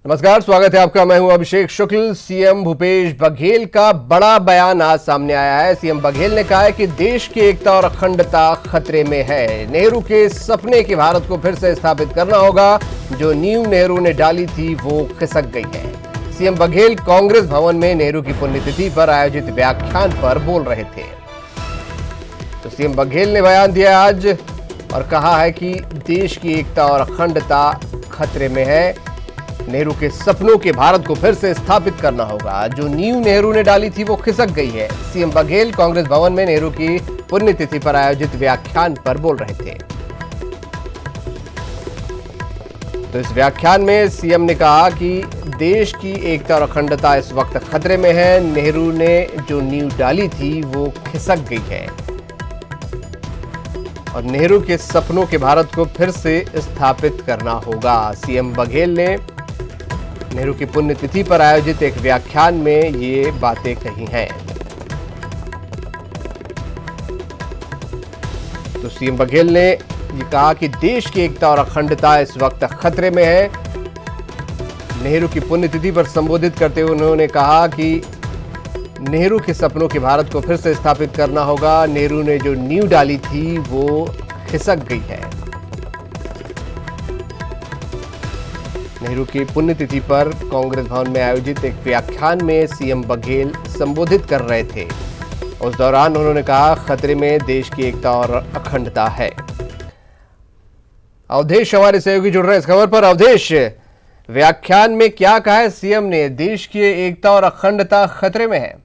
नमस्कार, स्वागत है आपका। मैं हूं अभिषेक शुक्ल। सीएम भूपेश बघेल का बड़ा बयान आज सामने आया है। सीएम बघेल ने कहा है कि देश की एकता और अखंडता खतरे में है। नेहरू के सपने के भारत को फिर से स्थापित करना होगा। जो नींव नेहरू ने डाली थी वो खिसक गई है। सीएम बघेल कांग्रेस भवन में नेहरू की पुण्यतिथि पर आयोजित व्याख्यान पर बोल रहे थे। तो सीएम बघेल ने बयान दिया आज और कहा है कि देश की एकता और अखंडता खतरे में है। नेहरू के सपनों के भारत को फिर से स्थापित करना होगा। जो नींव नेहरू ने डाली थी वो खिसक गई है। सीएम बघेल कांग्रेस भवन में नेहरू की पुण्यतिथि पर आयोजित व्याख्यान पर बोल रहे थे। तो इस व्याख्यान में सीएम ने कहा कि देश की एकता और अखंडता इस वक्त खतरे में है। नेहरू ने जो नींव डाली थी वो खिसक गई है और नेहरू के सपनों के भारत को फिर से स्थापित करना होगा। सीएम बघेल ने नेहरू की पुण्यतिथि पर आयोजित एक व्याख्यान में ये बातें कही हैं। तो सीएम बघेल ने ये कहा कि देश की एकता और अखंडता इस वक्त खतरे में है। नेहरू की पुण्यतिथि पर संबोधित करते हुए उन्होंने कहा कि नेहरू के सपनों के भारत को फिर से स्थापित करना होगा। नेहरू ने जो नींव डाली थी वो खिसक गई है। नेहरू की पुण्यतिथि पर कांग्रेस भवन में आयोजित एक व्याख्यान में सीएम बघेल संबोधित कर रहे थे। उस दौरान उन्होंने कहा, खतरे में देश की एकता और अखंडता है। अवधेश हमारे सहयोगी जुड़ रहे हैं इस खबर पर। अवधेश, व्याख्यान में क्या कहा है सीएम ने? देश की एकता और अखंडता खतरे में है।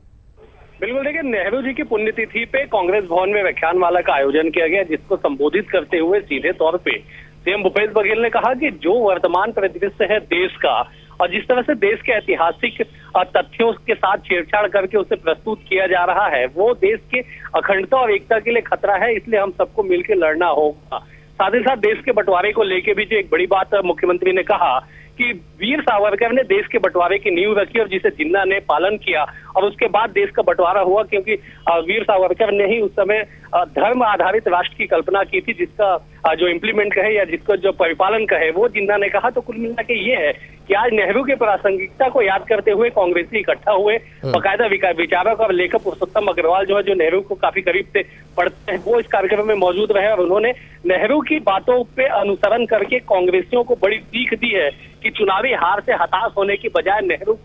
बिल्कुल, देखिए, नेहरू जी की पुण्यतिथि पे कांग्रेस भवन में व्याख्यानमाला का आयोजन किया गया, जिसको संबोधित करते हुए सीधे तौर पे सीएम भूपेश बघेल ने कहा कि जो वर्तमान परिदृश्य है देश का और जिस तरह से देश के ऐतिहासिक तथ्यों के साथ छेड़छाड़ करके उसे प्रस्तुत किया जा रहा है, वो देश के अखंडता और एकता के लिए खतरा है। इसलिए हम सबको मिलकर लड़ना होगा। साथ ही साथ देश के बंटवारे को लेकर भी जो एक बड़ी बात मुख्यमंत्री ने कहा कि वीर सावरकर ने देश के बंटवारे की नींव रखी और जिसे जिन्ना ने पालन किया और उसके बाद देश का बंटवारा हुआ, क्योंकि वीर सावरकर ने ही उस समय धर्म आधारित राष्ट्र की कल्पना की थी, जिसका जो इम्प्लीमेंट कहे या जिसको जो परिपालन कहे वो जिन्ना ने कहा। तो कुल मिला के ये है कि आज नेहरू के प्रासंगिकता को याद करते हुए कांग्रेसी इकट्ठा हुए। बाकायदा विचारक और लेखक पुरुषोत्तम अग्रवाल जो है, जो नेहरू को काफी करीब से पढ़ते हैं, वो इस कार्यक्रम में मौजूद रहे और उन्होंने नेहरू की बातों पे अनुसरण करके कांग्रेसियों को बड़ी सीख दी है कि चुनावी हार से हताश होने की बजाय नेहरू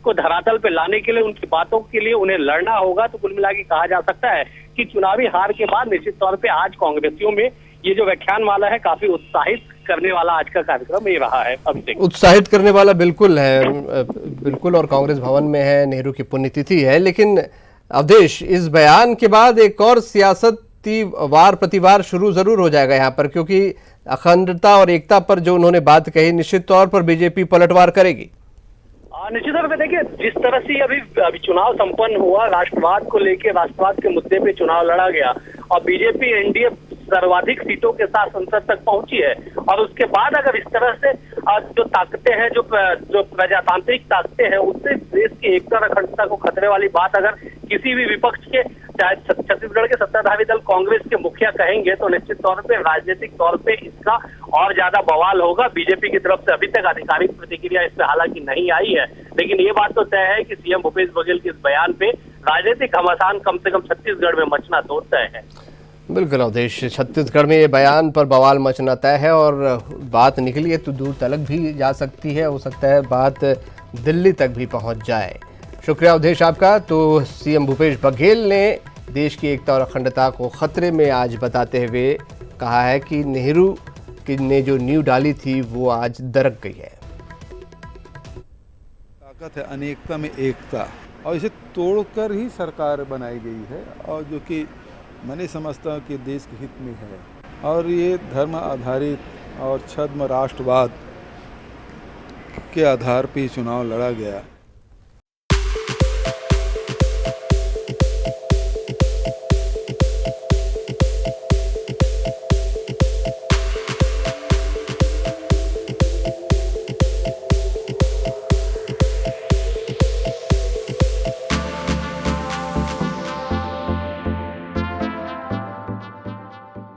को धरातल पे लाने के लिए, उनकी बातों के लिए उन्हें लड़ना होगा। तो कुल मिला के कहा जा सकता है कि चुनावी हार के बाद निश्चित तौर पे आज कांग्रेसियों में ये जो व्याख्यानमाला है काफी उत्साहित करने वाला आज का कार्यक्रम ये रहा है। उत्साहित करने वाला बिल्कुल है, बिल्कुल। और कांग्रेस भवन में है, नेहरू की पुण्यतिथि है। लेकिन अवधेश, इस बयान के बाद एक और सियासती वार प्रतिवार शुरू जरूर हो जाएगा यहाँ पर, क्योंकि अखंडता और एकता पर जो उन्होंने बात कही, निश्चित तौर पर बीजेपी पलटवार करेगी। निश्चित तौर पे देखिए, जिस तरह से अभी चुनाव संपन्न हुआ, राष्ट्रवाद को लेकर, राष्ट्रवाद के मुद्दे पे चुनाव लड़ा गया और बीजेपी एनडीए सर्वाधिक सीटों के साथ संसद तक पहुंची है। और उसके बाद अगर इस तरह से जो ताकतें हैं, जो प्रजातांत्रिक ताकतें हैं, उससे देश की एकता और अखंडता को खतरे वाली बात अगर किसी भी विपक्ष के, चाहे छत्तीसगढ़ के सत्ताधारी दल कांग्रेस के मुखिया कहेंगे, तो निश्चित तौर पे राजनीतिक तौर पे इसका और ज्यादा बवाल होगा। बीजेपी की तरफ से अभी तक आधिकारिक प्रतिक्रिया इस पे हालांकि नहीं आई है, लेकिन ये बात तो तय है कि सीएम भूपेश बघेल के इस बयान पे राजनीतिक घमासान कम से कम छत्तीसगढ़ में मचना तो तय है। बिल्कुल अवधेश, छत्तीसगढ़ में ये बयान पर बवाल मचना तय है और बात निकली है तो दूर तलक भी जा सकती है। हो सकता है बात दिल्ली तक भी पहुंच जाए। शुक्रिया अवधेश आपका। तो सीएम भूपेश बघेल ने देश की एकता और अखंडता को खतरे में आज बताते हुए कहा है कि नेहरू ने जो नींव डाली थी वो आज दरक गई है। ताकत है अनेकता में एकता, और इसे तोड़कर ही सरकार बनाई गई है, और जो कि मैं नहीं समझता कि देश के हित में है। और ये धर्म आधारित और छद्म राष्ट्रवाद के आधार पर चुनाव लड़ा गया।